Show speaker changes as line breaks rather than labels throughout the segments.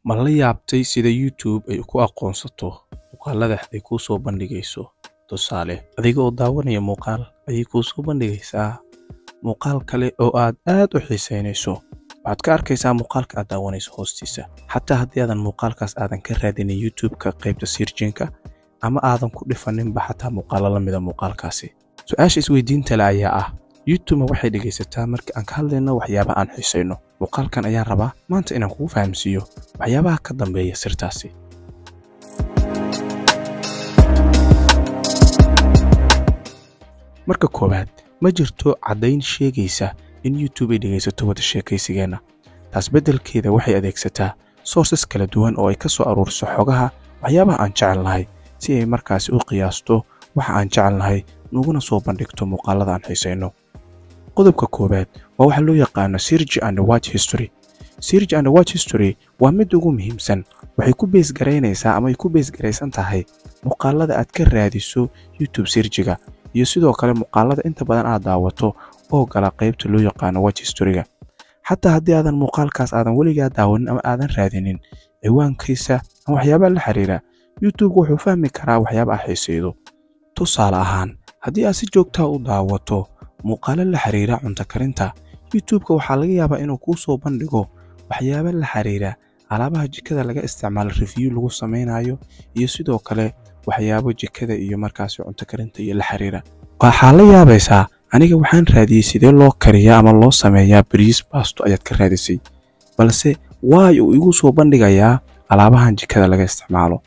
ma la yaabtay sida YouTube ay ku aqoonsato muuqaalada ay ku soo bandhigayso. Tusaale, adiga oo daawanaya muuqaal ayay ku soo bandhigaysaa muuqaal kale oo aad u xiiseynayso. waxaad ka arkaysaa muuqaalka aad daawanayso hoostiisa. xataa haddii aadan muuqaalkaas aadan ka raadinin YouTube-ka qaybta searching-ka ama aadan ku dhifaninba xataa muuqaalo la mid ah muuqaalkaasi. Su'aasha isweydiinta leh ayaa ah, YouTube waxay dhagaysataa marka aan ka hadlayno waxyaabaha aan xiiseyno. Muuqaalkan ayaan rabaa maanta inaan kugu fahamsiiyo waxyaabaha ka dambeeya sirtaasi. Marka koowaad, ma jirto caddayn sheegaysa in YouTube ay dhagaysato wada sheekaysigeena. taas beddelkeeda waxay adeegsataa sources kala duwan oo ay ka soo aruuriso xogaha waxyaabaha aan jecelnahay si ay markaasi u qiyaasto waxa aan jecelnahay nuguna soo bandhigto muuqaalada aan xiiseyno. qodobka koowaad waa waxa loo yaqaano search and watch history. Search and watch history waa mid ugu muhiimsan. waxay ku base garaynaysaa ama ay ku base garaysan tahay muuqaalada aad ka raadiso YouTube search-ga iyo sidoo kale muuqaalada inta badan aad daawato oo gala qaybta loo yaqaano watch history-ga. xataa haddii aadan muuqaalkaas aadan weligaa daawanin ama aadan raadinin ciwaankiisa ama waxyaabaha la xiriira, YouTube wuxuu fahmi karaa waxyaabaha aad xiiseydo. tusaale ahaan, haddii aad si joogta u daawato muuqaalo la xiriira cunto karinta, YouTube-ka waxaa laga yaabaa inuu kuu soo bandhigo waxyaabo la xiriira alaabaha jikada laga isticmaalo review lagu sameynayo iyo sidoo kale waxyaabo jikada iyo markaasi cunto karinta iyo la xiriira. waxaa la yaabaysaa, aniga waxaan raadiyey sidee loo kariyaa ama loo sameeyaa bariis baasto ayaad ka raadisay, balse waay uu igu soo bandhigayaa alaabahan jikada laga isticmaalo.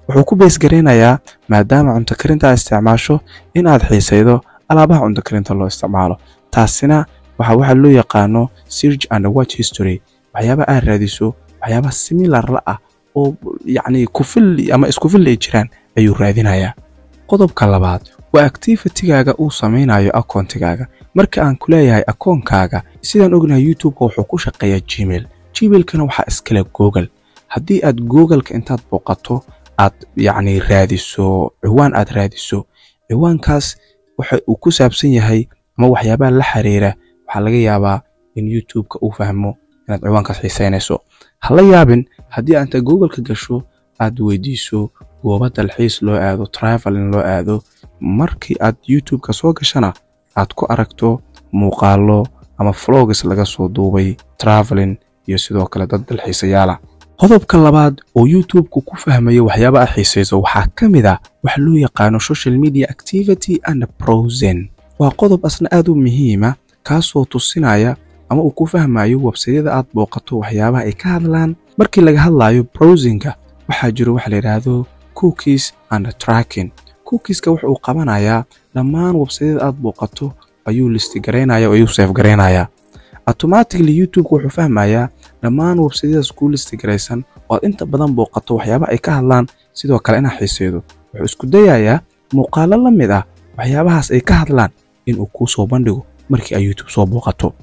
wuxuu ku bees gareynayaa maadaama cunto karinta aad isticmaasho in aad xiiseydo alaabaha cunto karinta loo isticmaalo. taasina waxa loo yaqaano search and watch history. waxyaabaha aad raadiso waxyaabaha similar la ah oo yacni ku fil ama isku fil ay jiraan ayuu raadinayaa. qodobka labaad waa activity-gaaga uu sameynayo account-gaaga. marka aan ku leeyahay account-kaaga, sidaan ognahay YouTube-ka wuxuu ku shaqeeyaa Gmail. Gmail-kana waxaa iskale Google. haddii aad Google-ka intaad booqato aad yacni raadiso ciwaan aad raadiso, ciwaankaas waxa uu ku saabsan yahay ama waxyaabaha la xiriira, waxaa laga yaabaa in YouTube-ka uu fahmo inaad ciwaankaas xiiseynayso. ha la yaabin haddii aad Google-ka gasho aad weydiiso goobo dalxiis loo aado, traveling loo aado, markii aad YouTube-ka soo gashana aad ku aragto muuqaalo ama vlogs laga soo duubay traveling iyo sidoo kale dad dalxiisayaal ah. qodobka labaad oo YouTube-ku ku fahmayo waxyaabaha aad xiiseyso waxaa ka mid ah waxa loo yaqaano social media activity and browsing. waa qodob asna aad u muhiim ah kaasoo tusinaya ama uu ku fahmayo website-yada aad booqato waxyaabaha ay ka hadlaan. markii laga hadlayo browsing-ka waxaa jiro waxa la yiraahdo cookies and tracking. cookies-ka wuxuu qabanayaa dhammaan website-yada aad booqato ayuu list gareynayaa oo ayuu save gareynayaa. automatically YouTube wuxuu fahmayaa dhammaan website-yadaas ku list gareysan oo aad inta badan booqato waxyaabaha ay ka hadlaan sidoo kale inaad xiiseydo. wuxuu isku dayayaa muuqaalo la mid ah waxyaabahaas ay ka hadlaan inuu kuu soo bandhigo markii ay YouTube soo booqato.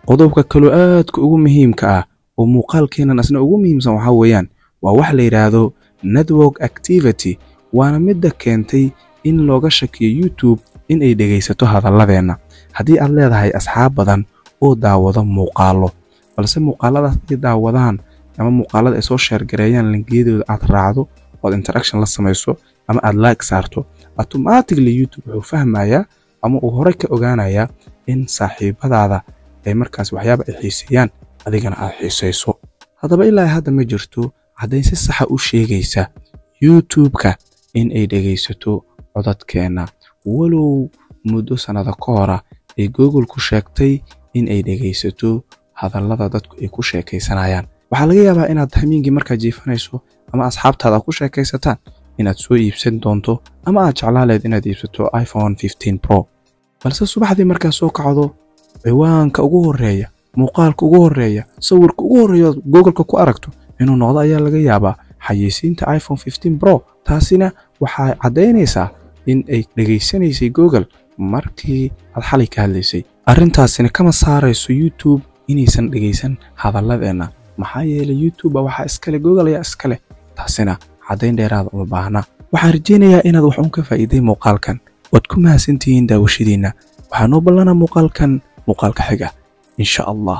qodobka kale aadka ugu muhiimka ah oo muuqaalkeenan asna ugu muhiimsan waxa weeyaan waa wax la yiraahdo network activity. waana midda keentay in looga shakiyo YouTube in ay dhagaysato hadalladeena. haddii aad leedahay asxaab badan oo daawado muuqaalo, balse muuqaaladaas ay daawadaan ama muuqaalada ay soo share gareeyaan linkiyadooda aad raacdo oo interaction la samayso ama aad like saarto, automatically YouTube wuxuu fahmayaa ama uu hore ka ogaanayaa in saaxiibadaada ay markaas waxyaabo ay xiiseeyaan adigana aad xiiseyso. haddaba ilaa hadda ma jirto caddayn si sax ah u sheegaysa YouTube-ka in ay dhagaysato codadkeena, walow muddo sanado ka hor ay Google ku sheegtay in ay dhagaysato hadallada dadku ay ku sheekaysanayaan. waxaa laga yaabaa inaad habeenkii markaad jiifanayso ama asxaabtaada ku sheekaysataan inaad soo iibsan doonto ama aad jeclaan lahayd inaad iibsato iPhone 15 Pro, balse subaxdii markaad soo kacdo ciwaanka ugu horeeya, muuqaalka ugu horeeya, sawirka ugu horeeya Google-ka ku aragto inuu noqdo ayaa laga yaabaa xayeysiinta iPhone 15 Pro. taasina waxay caddaynaysaa in ay dhageysanaysay Google markii aad xalay ka hadlaysay. arrintaasina kama saarayso YouTube inaysan dhageysan hadalladeena, maxaa yeelay YouTube waxa iskale Google ayaa iskale. taasina caddayn dheeraad uma baahna. waxaan rajeynayaa inaad wax uun ka faa'iiday muuqaalkan. waad ku mahadsantihiin daawashadiina. waxaan u ballanaa muuqaalka xiga insha Allah.